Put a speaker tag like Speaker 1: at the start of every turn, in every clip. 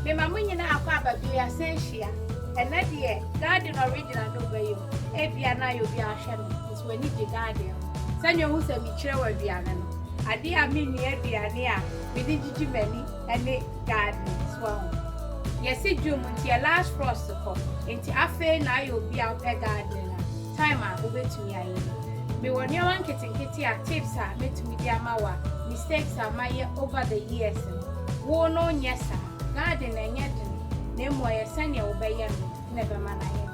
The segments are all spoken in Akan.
Speaker 1: Me mama nyina akwa baby asenhia. Ena de garden original no be yo. Ebia na yo bi ahwe no. It's when you the garden. Sanyo hu se mi kire wa aduane no. Ade a me nua aduane a me di gigi mani ene garden so. Yes, it do munti last frost ko. Enti afa na yo bi a pe garden na. Time a obetumi ayi. Me won your one kitten a tips a metumi di amawa. Mistakes are my over the years. Wo no nyesa. Garden enye din. Na mo ye sane obeye no. Never man aye.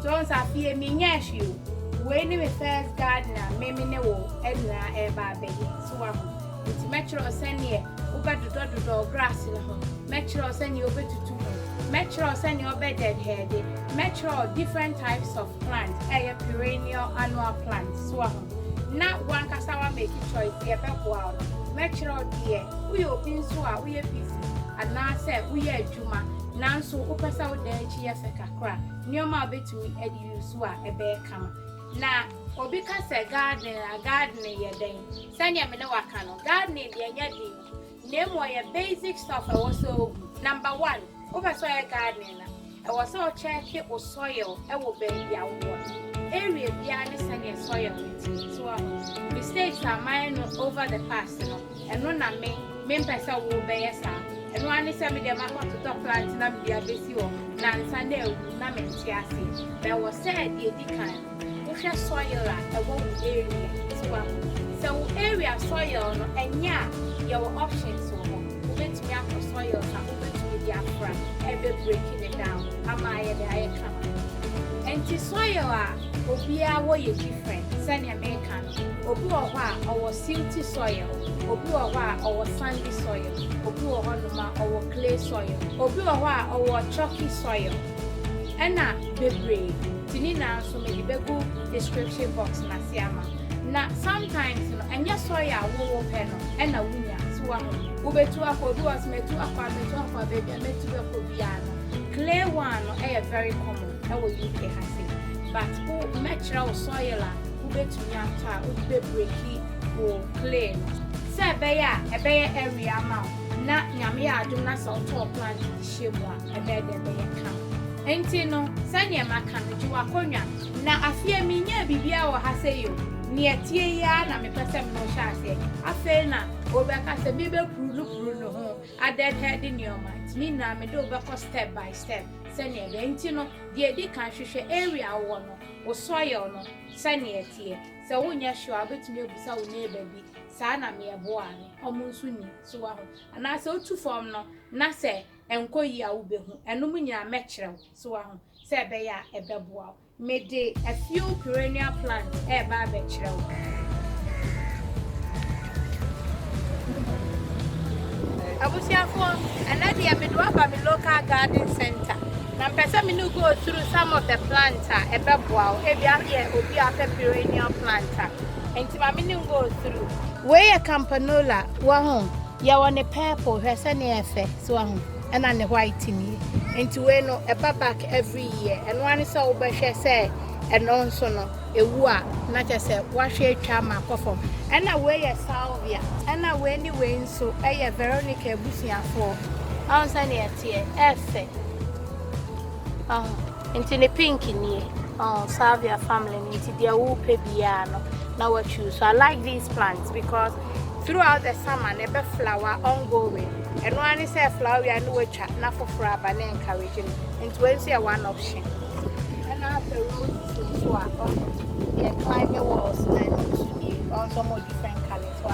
Speaker 1: Nti a fie me nyashi o. We ni me first gardener me ne wo enra e ba beye. So wa ho. Nti metro sane obedodo grass na ho. Metro sane obetutu. Metro sane obeded head. Metro different types of plants. Perennial annual plants. So wa ho. Na one kasawa make choice e be boa. Metro die. We open so a we busy. And now say we adwuma. Nanso opesa wo dan chi ye kakra. Nioma betumi edi so a ebe kama. Na obi ka se garden ye den. Sanya me ne waka no. Garden de enya din. Name ye basic stuff also. Number 1, over soil garden na. I was so check o soil e wo be ya wo. Area bia ne sanya soil with. So mistakes are mine over the past no. Eno na me pesa wo be yesa. Eno ani se me de ma to plant na me dia besi wo. Na nsa na ewu na me ntiase. There was said ye di kan. Wohwe soil a ewo area. So area soil no enya your options wo. Obetumi akọ soil na obetumi di afra. Ebe breaking it down. Ama ye de aye kama. Enti soil a obia wo ye different. Sani American. Obi wo ho a owo silty soil. Obi wo ho a owo sandy soil. Obi wo ho no ma owo clay soil. Obi wo ho a owo chalky soil. Ena bebre. Tini na so me di begu description box na siama. Na sometimes no enya soil a wo pe no ena wunya so wa ho. Ubetu akọ bi was metu akọ baby metu be ko bia no. Clay one no very common. E wo UK ha say. But who natural soil a ubetumi ata ube breaki wo clay se area ma na nyame ya adum na so to plant shemu a ebe de be ka enti no sane maka no ji wakonwa na afie mi nya bibia wo ha say yo ne etie ya na me pese no sha ase afa na obeka se bi be puru no ho added head in your mind ni na me do obeka step by step sane be enti no de di kan hwehwe area wo no wo soil no sane etie se wo nya sure abetumi ebusa wo neighbor bi sa na me eboa ni omunsu ni so wa ho ana se otu form no na se enkoyi a wo behu enum nyina mekere so wa ho se be ya ebeboa me de a few perennial plants e ba be kire wo abusiafo anadi ya medo aba me local garden center na mpesa me no go through some of the plants e beboa e bia ye obi afa perennial plants enti ma me no go through we a campanola wa ho ya wone purple hwese ne efe so wa ho and an white ni enti we no e back every year and one say wo behwe say and also no ewu a na che say wa hwe atwa ma kofom and na we ye salvia and na we ni we nso e Veronica ebusiafo on say ne etie efe enti ne pink ni salvia family enti dia wo pe bia no na what choose. So I like these plants because throughout the summer they be flower ongoing. And when I say flower, we are no chat, not for fraba and encouraging. And to say one option. And I have the roses so the climbing walls and also more different colors. So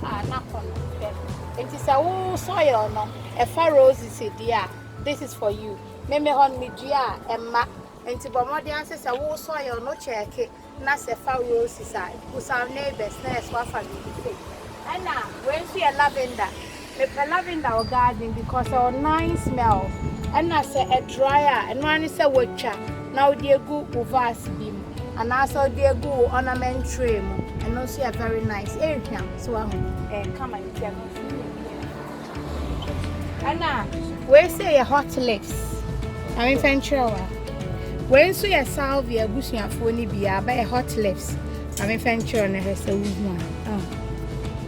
Speaker 1: I not on them. It is a whole soil no. A far roses dear. This is for you. Maybe on me dear and ma. And to Bomodian says a whole soil no check it. Na se fa roses side who our neighbors na so family and now when see a lavender or garden because our nice smell and na say a dryer and one is a watcher now they go over beam and also they go ornament tray and also a very nice area so come and tell me and now we say a hot lips I mean venture when so your salvia busuafo ni bia ba hot lips I mean venture na hesa woman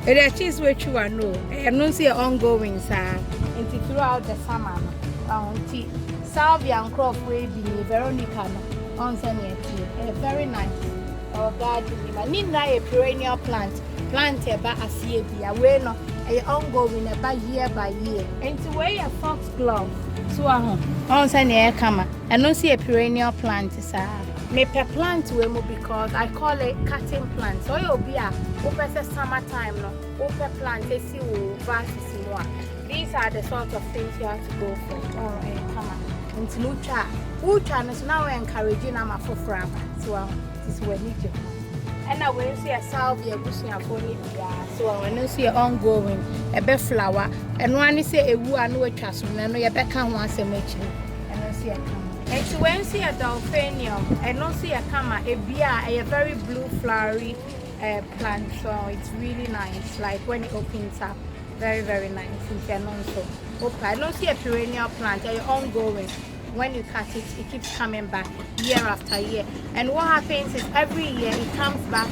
Speaker 1: it is cheese we you know and no see ongoing sir into throughout the summer. Tea salvia and crop way be Veronica on Sunday. Very nice. Or garden. I need a perennial plant. Plant about a year be away no ongoing about year by year. And to wear a foxglove. So on Sunday come and don't see a perennial plant, sir. Make a plant because I call it cutting plant. So you'll be a open summertime no open plant they see vases more. These are the sort of things you have to go for. Oh, come on. Into Ucha is now encouraging I'm a for so this is what you do. And I will see a salvia bushing a pony. So I will see ongoing a bed flower and one is a woo and no trust and no Rebecca wants a match. And I see a and so when see a dolphinium and not see a camera, a beer, a very blue flowery plant. So it's really nice. Like when it opens up, very, very nice. And also, I don't see a perennial plant, ongoing. When you cut it, it keeps coming back year after year. And what happens is every year it comes back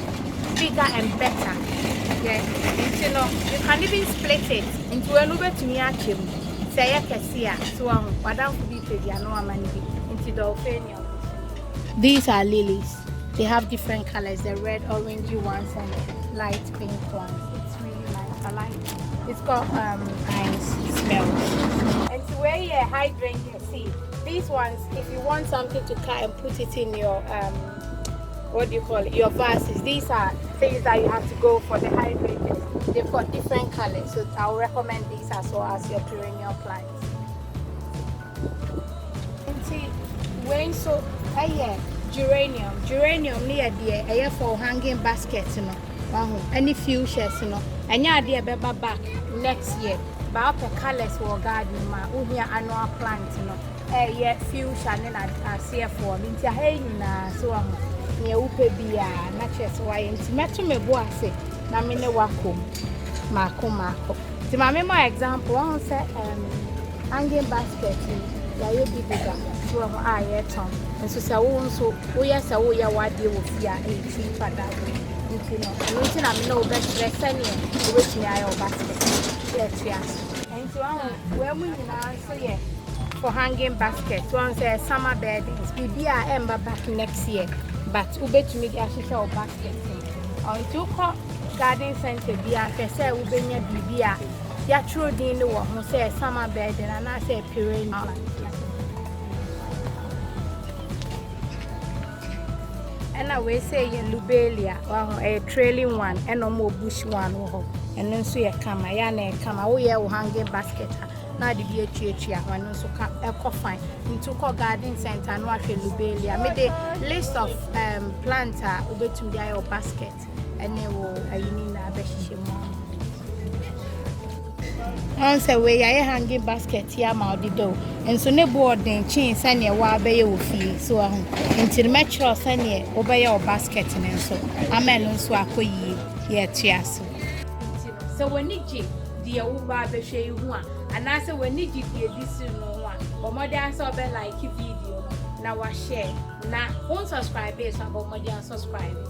Speaker 1: bigger and better. Yeah, and you know, you can even split it into a little bit to me actually. Say I can see it. So what don't be paid, no money into the opinion. These are lilies. They have different colors, the red, orangey ones and light pink ones. It's really nice. I like it. It's got nice smells. And to where you hydrant your seed. These ones, if you want something to cut and put it in your what do you call it, your vases, these are things that you have to go for the hydrangeas. They've got different colors, so I'll recommend these as well as your perennial plants. And see, when so geranium near the for hanging baskets, you know, any fuchsias, you know, and yeah, dear baby back next year. But the colors will garden, my annual plant, you know. Yeah, fuchsia and I see for me. Hey, so near Upebia, natural why and Metro me boise, Namine Wako, Marco. To my memory example, I said, hanging basket, you be bigger, so I yet on. And so, we are so we are what you will fear 18 for that way. You know, I'm no best lesson, which me I basket. Yes. And so, when we now say, for hanging baskets, one says summer beddings. We be our ember back next year, but we bet me the actual baskets. On two garden center, be a say we be near BBA. Ya true din the one who says summer bedding, and I say perennial. And I will say a lubelia, a trailing one, and no more bush one, and then so you come, I come away hanging basket. Now the BHA when also fine into garden center and watch a lubelia. Made a list of plants over to the basket and they will need a beshi more. Answer way I hanging basket here mouth the door and so ne board then chain send your wabe will feel so until metro send ye over your basket and so amen so I could ye tiaso. So when you the Uba Beshe one, and I said when you did this no one, but my dad saw like video. Now I share. Now, one subscribe is about my dad subscribing.